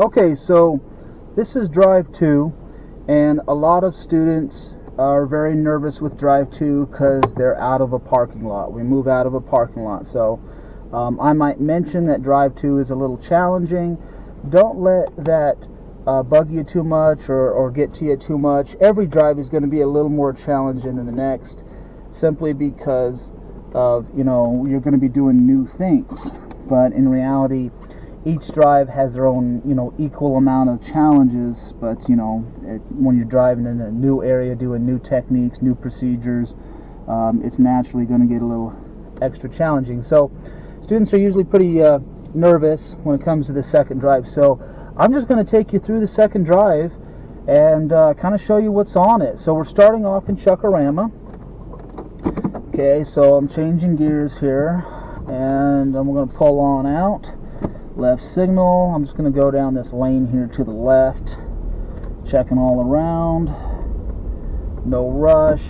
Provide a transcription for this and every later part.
Okay, so this is Drive 2, and a lot of students are very nervous with Drive 2 because they're out of a parking lot. We move out of a parking lot. So I might mention that Drive 2 is a little challenging. Don't let that bug you too much or get to you too much. Every drive is going to be a little more challenging than the next, simply because of, you're going to be doing new things. But in reality, each drive has their own, equal amount of challenges. But when you're driving in a new area, doing new techniques, new procedures, it's naturally going to get a little extra challenging. So students are usually pretty nervous when it comes to the second drive. So I'm just going to take you through the second drive and kind of show you what's on it. So we're starting off in Chuck-A-Rama. Okay, so I'm changing gears here, and I'm going to pull on out. Left signal. I'm just going to go down this lane here to the left, checking all around. No rush.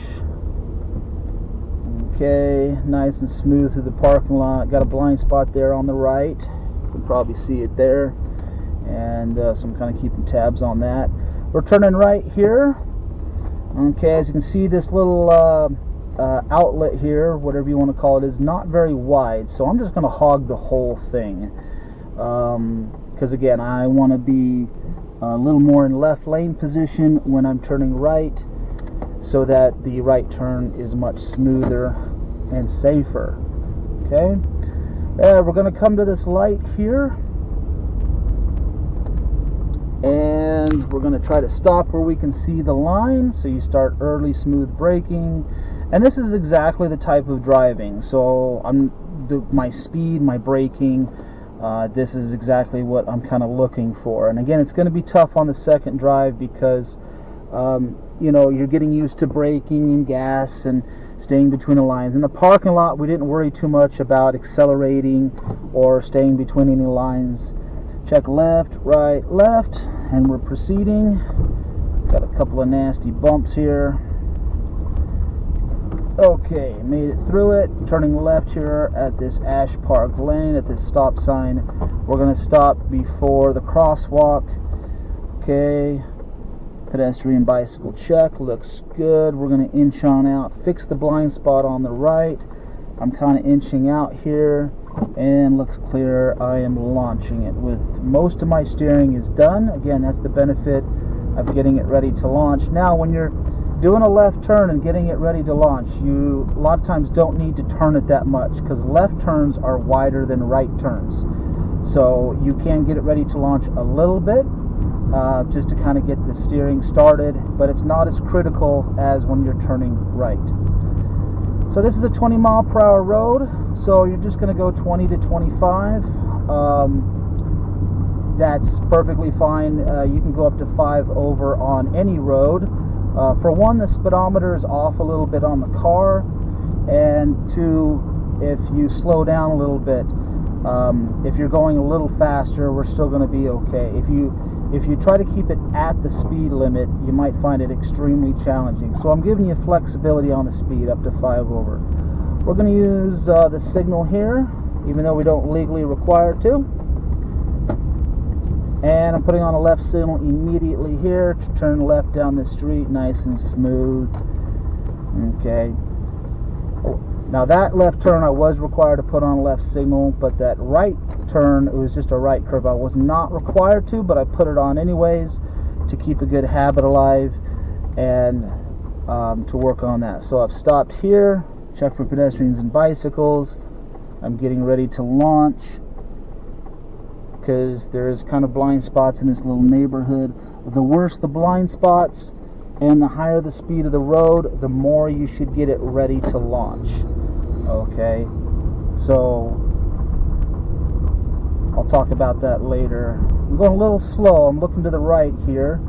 Okay, nice and smooth through the parking lot. Got a blind spot there on the right. You can probably see it there, and so I'm kind of keeping tabs on that. We're turning right here. Okay, as you can see, this little outlet here, whatever you want to call it, is not very wide, so I'm just going to hog the whole thing. Because again, I want to be a little more in left lane position when I'm turning right, so that the right turn is much smoother and safer. Okay, we're going to come to this light here, and we're going to try to stop where we can see the line. So you start early, smooth braking, and this is exactly the type of driving. So my speed, my braking. This is exactly what I'm kind of looking for. And again, it's going to be tough on the second drive because you're getting used to braking and gas and staying between the lines. In the parking lot, we didn't worry too much about accelerating or staying between any lines. Check left, right, left, and we're proceeding. Got a couple of nasty bumps here. Okay, made it through it. Turning left here at this Ash Park lane, at this stop sign. We're going to stop before the crosswalk. Okay, pedestrian bicycle check, looks good. We're going to inch on out, fix the blind spot on the right. I'm kind of inching out here, and looks clear. I am launching it with most of my steering is done. Again, that's the benefit of getting it ready to launch. Now, when you're doing a left turn and getting it ready to launch, you a lot of times don't need to turn it that much, because left turns are wider than right turns. So you can get it ready to launch a little bit, just to kind of get the steering started, but it's not as critical as when you're turning right. So this is a 20 mile per hour road, so you're just going to go 20 to 25. That's perfectly fine. You can go up to 5 over on any road. For one, the speedometer is off a little bit on the car, and two, if you slow down a little bit, if you're going a little faster, we're still going to be okay. If you try to keep it at the speed limit, you might find it extremely challenging. So I'm giving you flexibility on the speed up to 5 over. We're going to use the signal here, even though we don't legally require to. And I'm putting on a left signal immediately here to turn left down the street, nice and smooth. Okay. Now that left turn I was required to put on a left signal, but that right turn, it was just a right curve. I was not required to, but I put it on anyways to keep a good habit alive and to work on that. So I've stopped here, check for pedestrians and bicycles. I'm getting ready to launch, because there's kind of blind spots in this little neighborhood. The worse the blind spots and the higher the speed of the road, the more you should get it ready to launch. Okay, so I'll talk about that later. I'm going a little slow. I'm looking to the right here.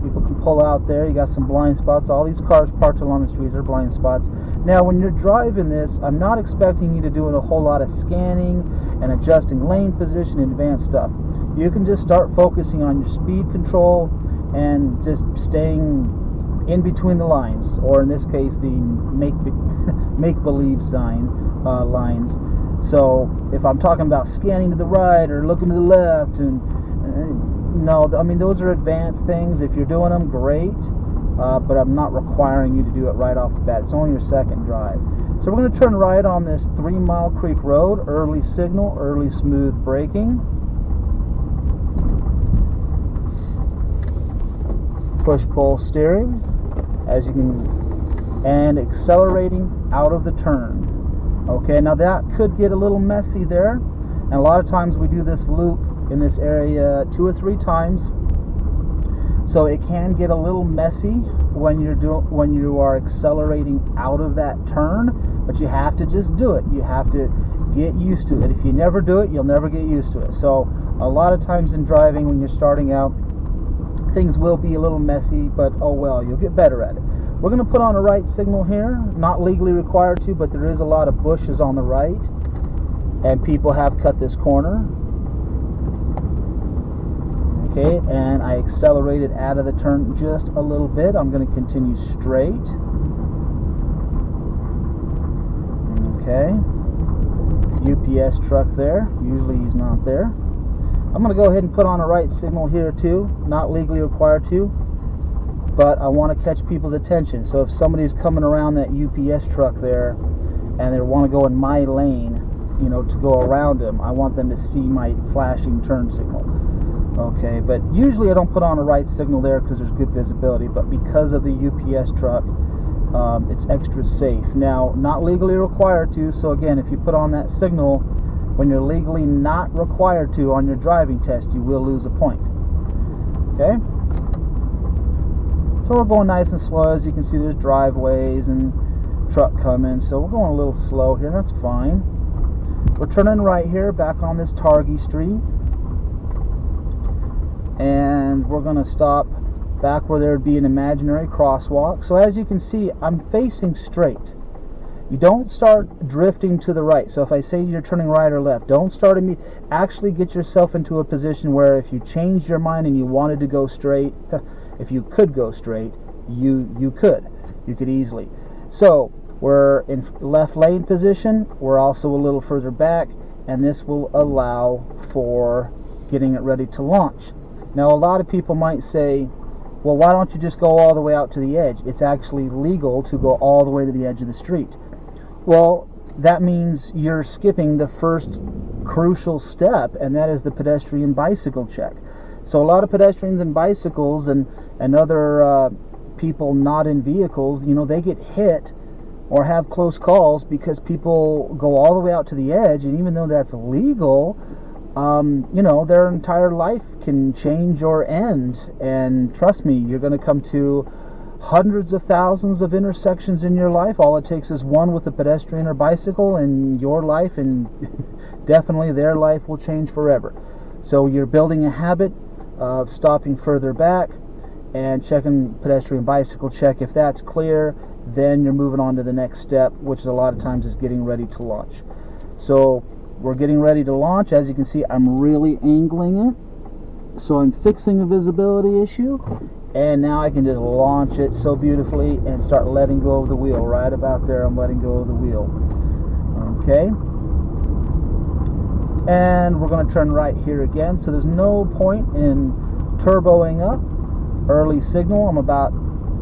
People can pull out there. You got some blind spots. All these cars parked along the streets are blind spots. Now, when you're driving this, I'm not expecting you to do a whole lot of scanning and adjusting lane position and advanced stuff. You can just start focusing on your speed control and just staying in between the lines, or in this case, the make-believe lines. So if I'm talking about scanning to the right or looking to the left and No, I mean, those are advanced things. If you're doing them, great, but I'm not requiring you to do it right off the bat. It's only your second drive. So we're going to turn right on this 3 Mile Creek Road, early signal, early smooth braking. Push-pull steering, as you can, and accelerating out of the turn. Okay, now that could get a little messy there, and a lot of times we do this loop in this area 2 or 3 times, so it can get a little messy when you are accelerating out of that turn, but you have to just do it. You have to get used to it. If you never do it, you'll never get used to it. So a lot of times in driving, when you're starting out, things will be a little messy, but oh well, you'll get better at it. We're going to put on a right signal here, not legally required to, but there is a lot of bushes on the right, and people have cut this corner. Okay, and I accelerated out of the turn just a little bit. I'm going to continue straight. Okay, UPS truck there. Usually he's not there. I'm going to go ahead and put on a right signal here too, not legally required to, but I want to catch people's attention. So if somebody's coming around that UPS truck there and they want to go in my lane, you know, to go around them, I want them to see my flashing turn signal. Okay, but usually I don't put on a right signal there because there's good visibility, but because of the UPS truck, it's extra safe. Now, not legally required to, so again, if you put on that signal when you're legally not required to on your driving test, you will lose a point. Okay? So we're going nice and slow. As you can see, there's driveways and truck coming, so we're going a little slow here. That's fine. We're turning right here, back on this Targhee Street, and we're going to stop back where there would be an imaginary crosswalk. So as you can see, I'm facing straight. You don't start drifting to the right. So if I say you're turning right or left, don't start immediately. Actually get yourself into a position where if you changed your mind and you wanted to go straight, if you could go straight, you could easily. So we're in left lane position. We're also a little further back, and this will allow for getting it ready to launch. Now, a lot of people might say, well, why don't you just go all the way out to the edge? It's actually legal to go all the way to the edge of the street. Well, that means you're skipping the first crucial step, and that is the pedestrian bicycle check. So a lot of pedestrians and bicycles and other people not in vehicles, you know, they get hit or have close calls because people go all the way out to the edge, and even though that's legal, you know, their entire life can change or end. And trust me, you're going to come to hundreds of thousands of intersections in your life. All it takes is one with a pedestrian or bicycle, and your life and definitely their life will change forever. So you're building a habit of stopping further back and checking pedestrian bicycle check. If that's clear, then you're moving on to the next step, which a lot of times is getting ready to launch. So we're getting ready to launch. As you can see, I'm really angling it, so I'm fixing a visibility issue, and now I can just launch it so beautifully and start letting go of the wheel. Right about there, I'm letting go of the wheel. Okay, and we're going to turn right here again, so there's no point in turboing up. Early signal, I'm about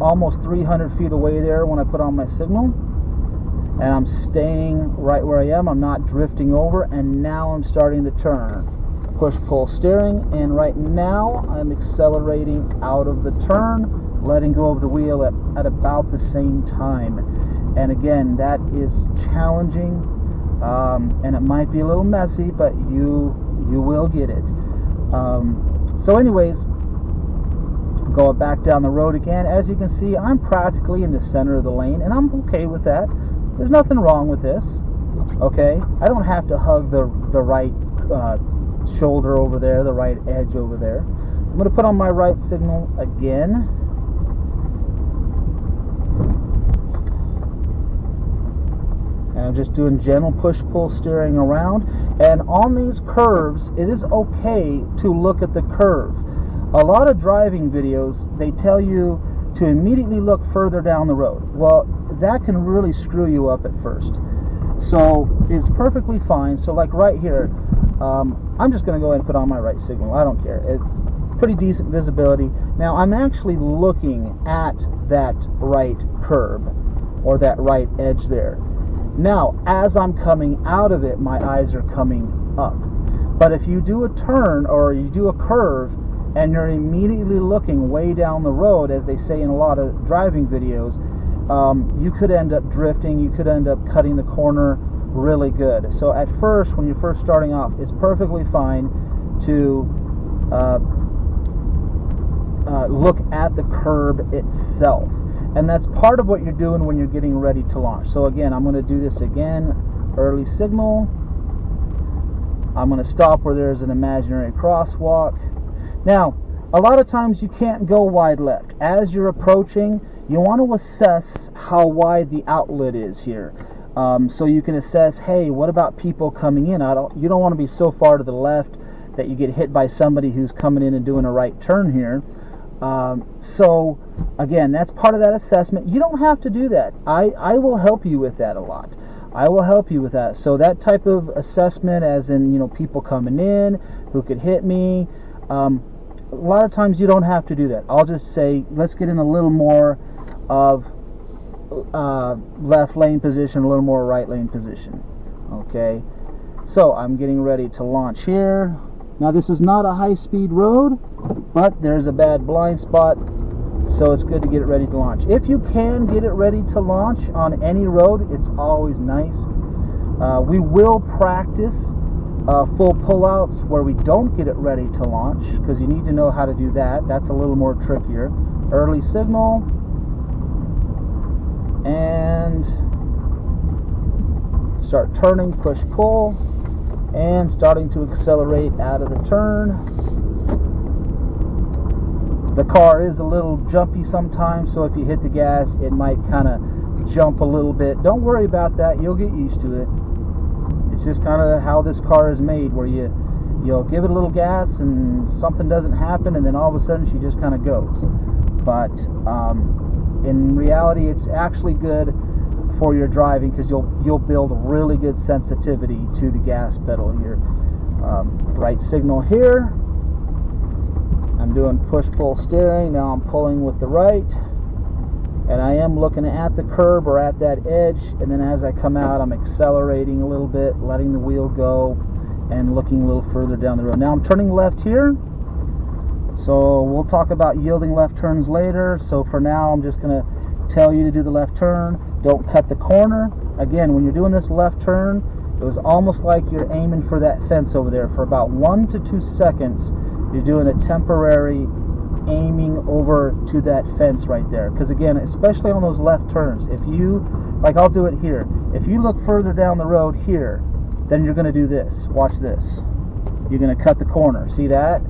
almost 300 feet away there when I put on my signal, and I'm staying right where I am. I'm not drifting over, and now I'm starting to turn. Push-pull steering, and right now I'm accelerating out of the turn, letting go of the wheel at about the same time. And again, that is challenging, and it might be a little messy, but you will get it. So anyways, going back down the road again, as you can see, I'm practically in the center of the lane, and I'm okay with that. There's nothing wrong with this. Okay, I don't have to hug the right shoulder over there, the right edge over there. I'm going to put on my right signal again. And I'm just doing gentle push-pull steering around. And on these curves, it is okay to look at the curve. A lot of driving videos, they tell you to immediately look further down the road. Well, that can really screw you up at first. So it's perfectly fine. So like right here, I'm just going to go ahead and put on my right signal. I don't care. pretty decent visibility. Now I'm actually looking at that right curb or that right edge there. Now as I'm coming out of it, my eyes are coming up. But if you do a turn or you do a curve and you're immediately looking way down the road, as they say in a lot of driving videos, you could end up drifting, you could end up cutting the corner really good. So at first, when you're first starting off, it's perfectly fine to look at the curb itself. And that's part of what you're doing when you're getting ready to launch. So again, I'm going to do this again, early signal. I'm going to stop where there's an imaginary crosswalk. Now, a lot of times you can't go wide left. As you're approaching, you want to assess how wide the outlet is here. So you can assess, hey, what about people coming in? You don't want to be so far to the left that you get hit by somebody who's coming in and doing a right turn here. So again, that's part of that assessment. You don't have to do that. I will help you with that a lot. I will help you with that. So that type of assessment, as in, you know, people coming in who could hit me, a lot of times you don't have to do that. I'll just say, let's get in a little more of left lane position, a little more right lane position. Okay, so I'm getting ready to launch here. Now this is not a high-speed road, but there's a bad blind spot, so it's good to get it ready to launch. If you can get it ready to launch on any road, it's always nice. We will practice full pullouts where we don't get it ready to launch, because you need to know how to do that. That's a little more trickier. Early signal, and start turning, push pull, and starting to accelerate out of the turn. The car is a little jumpy sometimes, so if you hit the gas, it might kind of jump a little bit. Don't worry about that, you'll get used to it. It's just kind of how this car is made, where you'll give it a little gas and something doesn't happen, and then all of a sudden she just kind of goes. But in reality, it's actually good for your driving, because you'll build really good sensitivity to the gas pedal here. Right signal here. I'm doing push-pull steering. Now I'm pulling with the right, and I am looking at the curb or at that edge, and then as I come out, I'm accelerating a little bit, letting the wheel go, and looking a little further down the road. Now I'm turning left here, so we'll talk about yielding left turns later. So for now, I'm just going to tell you to do the left turn. Don't cut the corner. Again, when you're doing this left turn, it was almost like you're aiming for that fence over there. For about 1 to 2 seconds, you're doing a temporary aiming over to that fence right there. Because again, especially on those left turns, if you, like I'll do it here, if you look further down the road here, then you're going to do this. Watch this. You're going to cut the corner. See that?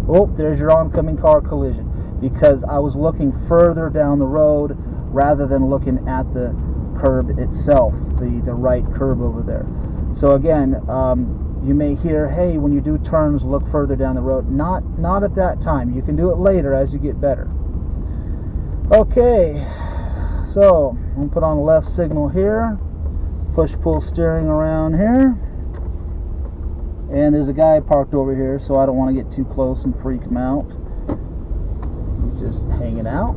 Oh, there's your oncoming car collision, because I was looking further down the road rather than looking at the curb itself, the right curb over there. So again, you may hear, hey, when you do turns, look further down the road. Not at that time. You can do it later as you get better. Okay, so I'm going to put on the left signal here, push-pull steering around here, and there's a guy parked over here, so I don't want to get too close and freak him out. He's just hanging out.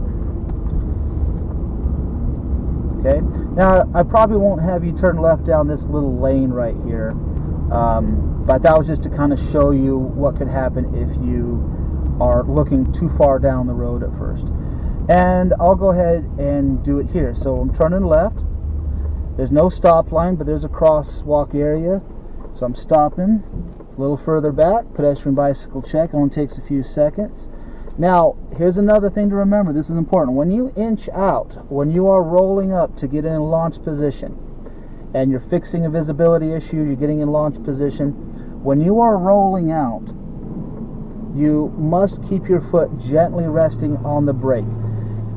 Okay, now I probably won't have you turn left down this little lane right here, but that was just to kind of show you what could happen if you are looking too far down the road at first. And I'll go ahead and do it here. So I'm turning left. There's no stop line, but there's a crosswalk area, so I'm stopping a little further back. Pedestrian bicycle check only takes a few seconds. Now, here's another thing to remember. This is important. When you inch out, when you are rolling up to get in launch position, and you're fixing a visibility issue, you're getting in launch position, when you are rolling out, you must keep your foot gently resting on the brake.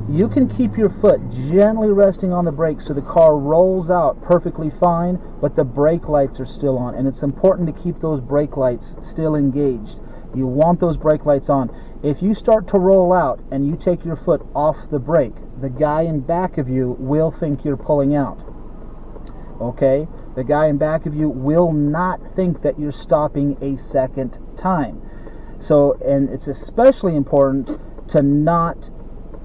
You can keep your foot gently resting on the brake so the car rolls out perfectly fine, but the brake lights are still on, and it's important to keep those brake lights still engaged. You want those brake lights on. If you start to roll out and you take your foot off the brake, the guy in back of you will think you're pulling out. Okay? The guy in back of you will not think that you're stopping a second time. So, and it's especially important to not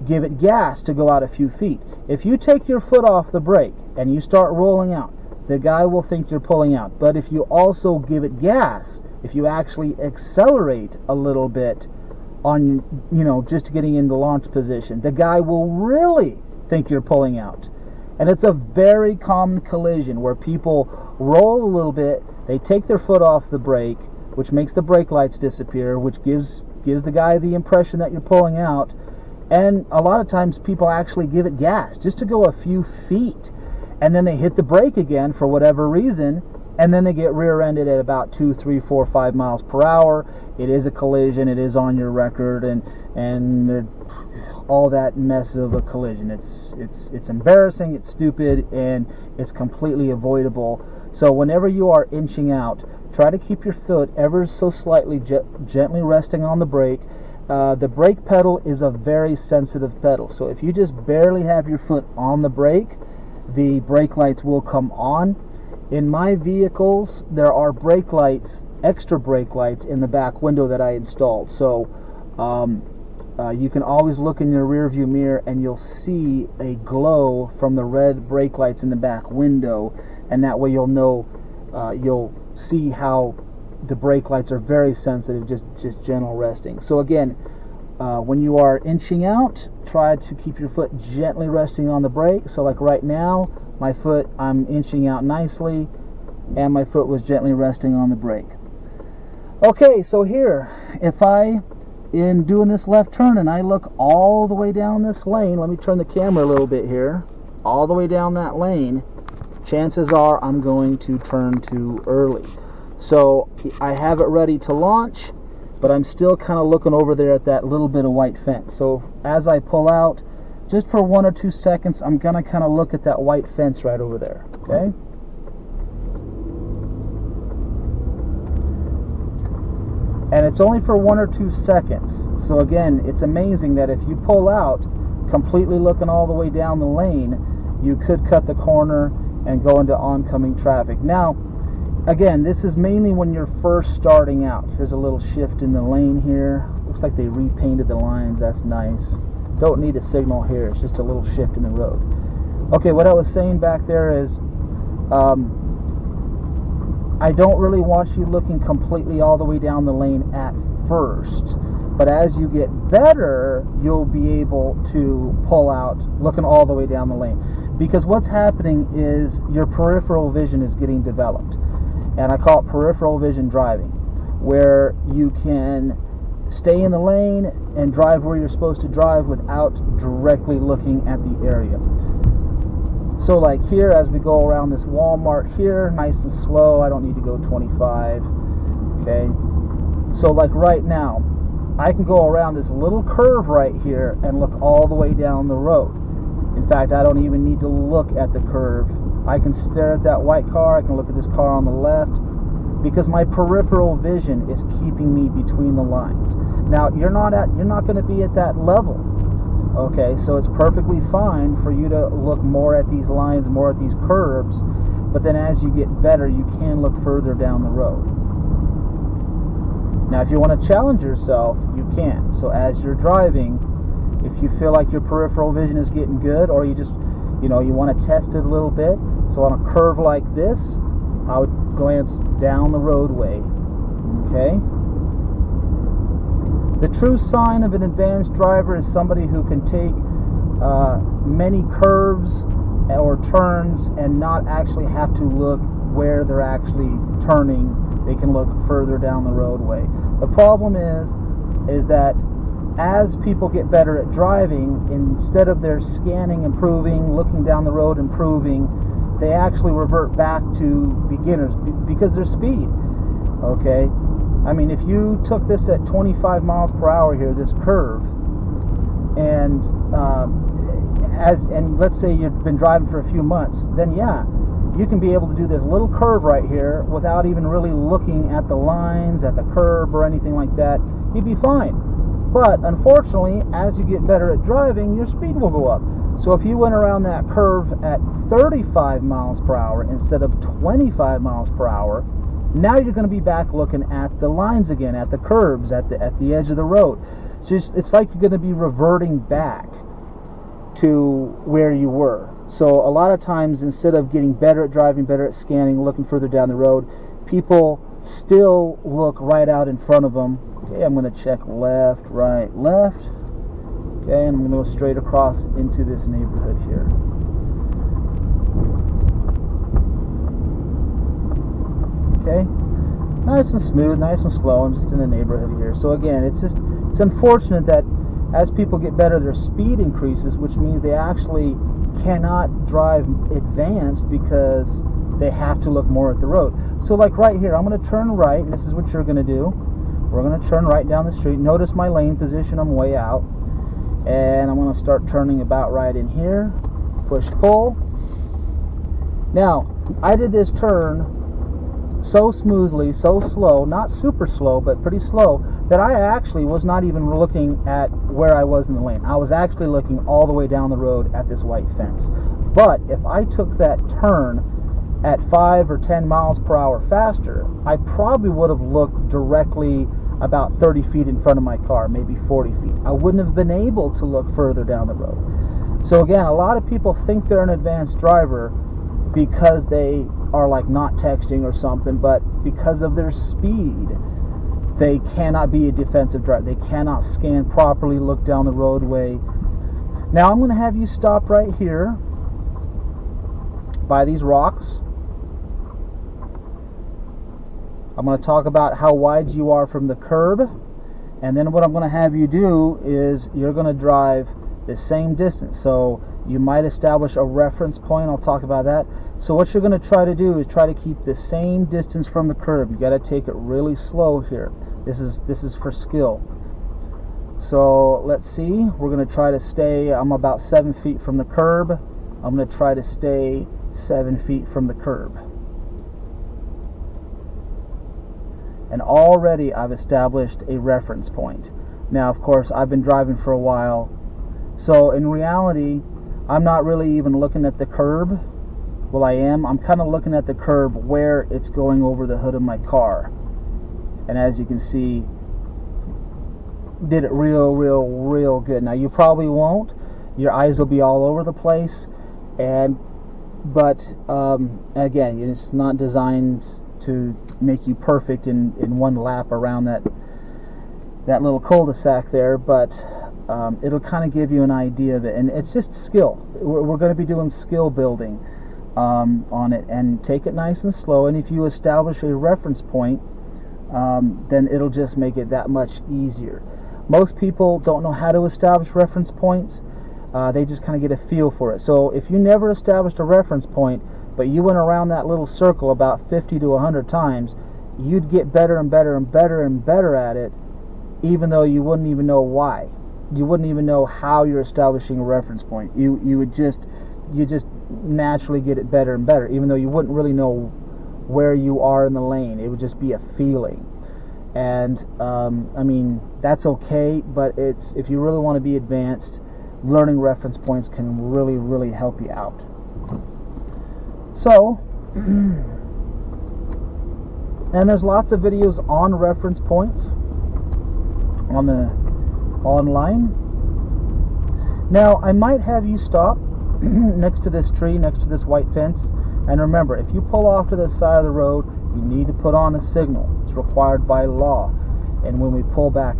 give it gas to go out a few feet. If you take your foot off the brake and you start rolling out, the guy will think you're pulling out. But if you also give it gas, if you actually accelerate a little bit on, just getting into launch position, the guy will really think you're pulling out. And it's a very common collision where people roll a little bit, they take their foot off the brake, which makes the brake lights disappear, which gives the guy the impression that you're pulling out. And a lot of times people actually give it gas just to go a few feet, and then they hit the brake again for whatever reason, and then they get rear-ended at about 2, 3, 4, 5 miles per hour. It is a collision. It is on your record, and all that mess of a collision. It's embarrassing. It's stupid, and it's completely avoidable. So whenever you are inching out, try to keep your foot ever so slightly gently resting on the brake. The brake pedal is a very sensitive pedal. So if you just barely have your foot on the brake, the brake lights will come on. In my vehicles, there are brake lights, extra brake lights in the back window that I installed. So you can always look in your rear view mirror and you'll see a glow from the red brake lights in the back window, and that way you'll know, you'll see how the brake lights are very sensitive, just gentle resting. So again, when you are inching out, try to keep your foot gently resting on the brake. So like right now, my foot, I'm inching out nicely, and my foot was gently resting on the brake. Okay, so here, if I, in doing this left turn, and I look all the way down this lane, let me turn the camera a little bit here, all the way down that lane, chances are I'm going to turn too early. So I have it ready to launch, but I'm still kind of looking over there at that little bit of white fence. So as I pull out, just for 1 or 2 seconds, I'm going to kind of look at that white fence right over there, okay? And it's only for 1 or 2 seconds. So again, it's amazing that if you pull out, completely looking all the way down the lane, you could cut the corner and go into oncoming traffic. Now, again, this is mainly when you're first starting out. Here's a little shift in the lane here. Looks like they repainted the lines. That's nice. Don't need a signal here. It's just a little shift in the road. Okay, what I was saying back there is I don't really want you looking completely all the way down the lane at first. But as you get better, you'll be able to pull out looking all the way down the lane. Because what's happening is your peripheral vision is getting developed. And I call it peripheral vision driving, where you can stay in the lane and drive where you're supposed to drive without directly looking at the area. So like here, as we go around this Walmart here, nice and slow, I don't need to go 25, okay? So like right now, I can go around this little curve right here and look all the way down the road. In fact, I don't even need to look at the curve. I can stare at that white car, I can look at this car on the left, because my peripheral vision is keeping me between the lines. Now, you're not going to be at that level, okay? So it's perfectly fine for you to look more at these lines, more at these curves, but then as you get better, you can look further down the road. Now, if you want to challenge yourself, you can. So as you're driving, if you feel like your peripheral vision is getting good, or you just, you want to test it a little bit, so on a curve like this, I would glance down the roadway, okay? The true sign of an advanced driver is somebody who can take many curves or turns and not actually have to look where they're actually turning. They can look further down the roadway. The problem is that as people get better at driving, instead of their scanning improving, looking down the road improving, they actually revert back to beginners because their speed, okay? I mean, if you took this at 25 miles per hour here, this curve, and let's say you've been driving for a few months, then yeah, you can be able to do this little curve right here without even really looking at the lines, at the curb, or anything like that. You'd be fine. But unfortunately, as you get better at driving, your speed will go up. So if you went around that curve at 35 miles per hour instead of 25 miles per hour, Now you're going to be back looking at the lines again, at the curbs, at the edge of the road. So it's like you're going to be reverting back to where you were. So a lot of times, instead of getting better at driving, better at scanning, looking further down the road, people still look right out in front of them. Okay, I'm going to check left, right, left. Okay, and I'm going to go straight across into this neighborhood here. Okay, nice and smooth, nice and slow. I'm just in a neighborhood here. So again, it's unfortunate that as people get better, their speed increases, which means they actually cannot drive advanced because they have to look more at the road. So like right here, I'm going to turn right, and this is what you're going to do. We're going to turn right down the street. Notice my lane position, I'm way out. And I'm going to start turning about right in here. Push pull. Now, I did this turn so smoothly, so slow, not super slow, but pretty slow, that I actually was not even looking at where I was in the lane. I was actually looking all the way down the road at this white fence. But if I took that turn at 5 or 10 miles per hour faster, I probably would have looked directly about 30 feet in front of my car, maybe 40 feet. I wouldn't have been able to look further down the road. So again, a lot of people think they're an advanced driver because they are like not texting or something, but because of their speed, they cannot be a defensive driver. They cannot scan properly, look down the roadway. Now I'm going to have you stop right here by these rocks. I'm going to talk about how wide you are from the curb, and then what I'm going to have you do is you're going to drive the same distance. So you might establish a reference point. I'll talk about that. So what you're going to try to do is try to keep the same distance from the curb. You got to take it really slow here. This is for skill. So let's see. We're going to try to stay. I'm about 7 feet from the curb. I'm going to try to stay 7 feet from the curb. And already I've established a reference point. Now, of course, I've been driving for a while, so in reality, I'm not really even looking at the curb. Well, I am. I'm kind of looking at the curb where it's going over the hood of my car. And as you can see, did it real good. Now, you probably won't. Your eyes will be all over the place. But again, it's not designed to make you perfect in one lap around that little cul-de-sac there, but it'll kind of give you an idea of it. And it's just skill. We're going to be doing skill building on it, and take it nice and slow. And if you establish a reference point, then it'll just make it that much easier. Most people don't know how to establish reference points. They just kind of get a feel for it. So if you never established a reference point, but you went around that little circle about 50 to 100 times, you'd get better and better and better and better at it, even though you wouldn't even know why. You wouldn't even know how you're establishing a reference point. You just naturally get it better and better, even though you wouldn't really know where you are in the lane. It would just be a feeling. And I mean, that's okay, but if you really want to be advanced, learning reference points can really help you out. So, and there's lots of videos on reference points on the online. Now, I might have you stop next to this tree, next to this white fence. And remember, if you pull off to the side of the road, you need to put on a signal. It's required by law. And when we pull back